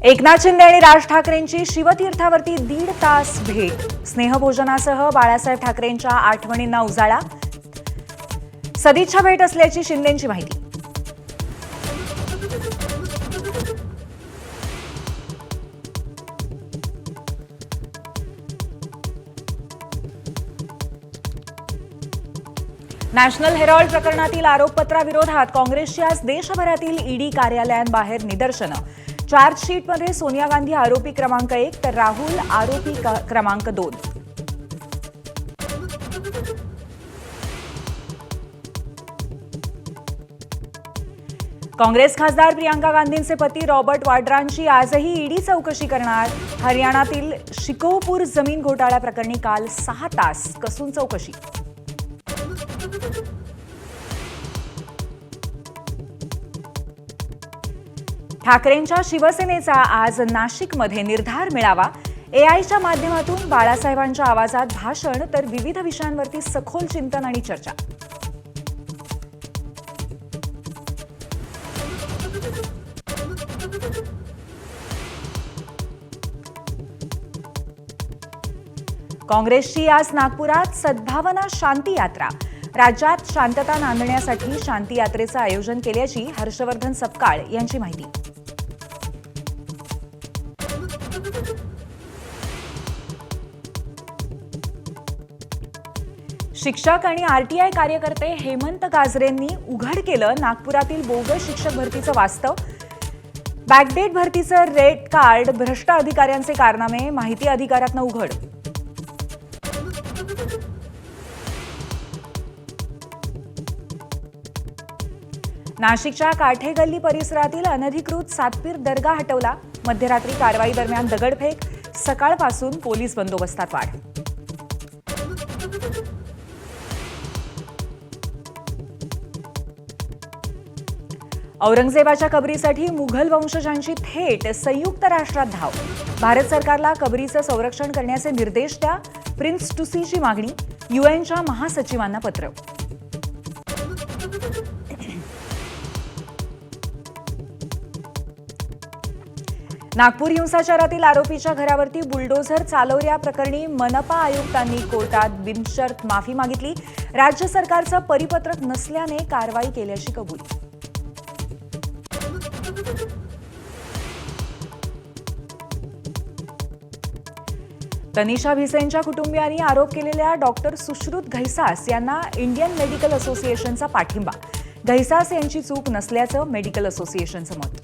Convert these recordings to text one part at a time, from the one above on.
एकनाथ शिंदे आणि राज ठाकरेंची शिवतीर्थावरती 1.5 तास भेट. स्नेहभोजनासह बाळासाहेब ठाकरेंच्या आठवणींना उजाळा. सदिच्छा भेट असल्याची शिंदेंची माहिती. नॅशनल हेरॉल्ड प्रकरणातील आरोपपत्राविरोधात काँग्रेसची आज देशभरातील ईडी कार्यालयांबाहेर निदर्शनं. चार्जशीटमध्ये सोनिया गांधी आरोपी क्रमांक 1 तर राहुल आरोपी क्रमांक 2. काँग्रेस खासदार प्रियंका गांधींचे पती रॉबर्ट वाड्रांची आजही ईडी चौकशी करणार. हरियाणातील शिकोहपूर जमीन घोटाळा प्रकरणी काल 6 तास कसून चौकशी. ठाकरेंच्या शिवसेनेचा आज नाशिकमध्ये निर्धार मेळावा. एआयच्या माध्यमातून बाळासाहेबांच्या आवाजात भाषण तर विविध विषयांवरती सखोल चिंतन आणि चर्चा. काँग्रेसची आज नागपुरात सद्भावना शांती यात्रा. राज्यात शांतता नांदण्यासाठी शांती यात्रेचं आयोजन केल्याची हर्षवर्धन सपकाळ यांची माहिती. शिक्षक आणि आरटीआय कार्यकर्ते हेमंत गाजरेंनी उघड केलं नागपुरातील बोगस शिक्षक भरतीचं वास्तव. बॅकडेट भरतीचं रेड कार्ड, भ्रष्ट अधिकाऱ्यांचे कारनामे माहिती अधिकारातनं उघड. नाशिकच्या काठेगल्ली परिसरातील अनधिकृत सातपीर दर्गा हटवला. मध्यरात्री कारवाई दरम्यान दगडफेक. सकाळपासून पोलीस बंदोबस्तात वाढ. औरंगजेबाच्या कबरीसाठी मुघल वंशजांची थेट संयुक्त राष्ट्रात धाव. भारत सरकारला कबरीचं संरक्षण करण्याचे निर्देश द्या. प्रिन्स टुसीची मागणी. यूएनच्या महासचिवांना पत्र. नागपूर हिंसाचारातील आरोपीच्या घरावरती बुलडोझर चालवल्याप्रकरणी मनपा आयुक्तांनी कोर्टात बिनशर्त माफी मागितली. राज्य सरकारचं परिपत्रक नसल्याने कारवाई केल्याची कबुली. तनिषा भिसेंच्या कुटुंबियांनी आरोप केलेल्या डॉक्टर सुश्रुत घैसास यांना इंडियन मेडिकल असोसिएशनचा पाठिंबा. घैसास यांची चूक नसल्याचं मेडिकल असोसिएशनचं मत.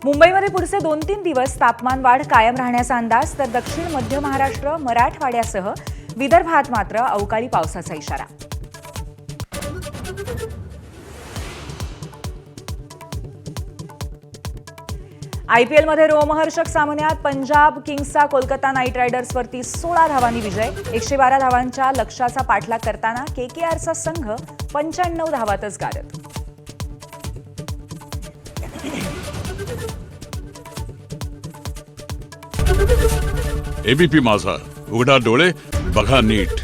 मुंबईमध्ये पुढचे 2-3 दिवस तापमान वाढ कायम राहण्याचा अंदाज. तर दक्षिण मध्य महाराष्ट्र, मराठवाड्यासह विदर्भात मात्र अवकाळी पावसाचा इशारा. आयपीएलमध्ये रोमहर्षक सामन्यात पंजाब किंग्सचा कोलकाता नाईट रायडर्सवरती 16 धावांनी विजय. 112 धावांच्या लक्ष्याचा पाठलाग करताना केकेआरचा संघ 95 धावातच गारद. एबीपी माझा, उघडा डोळे बघा नीट.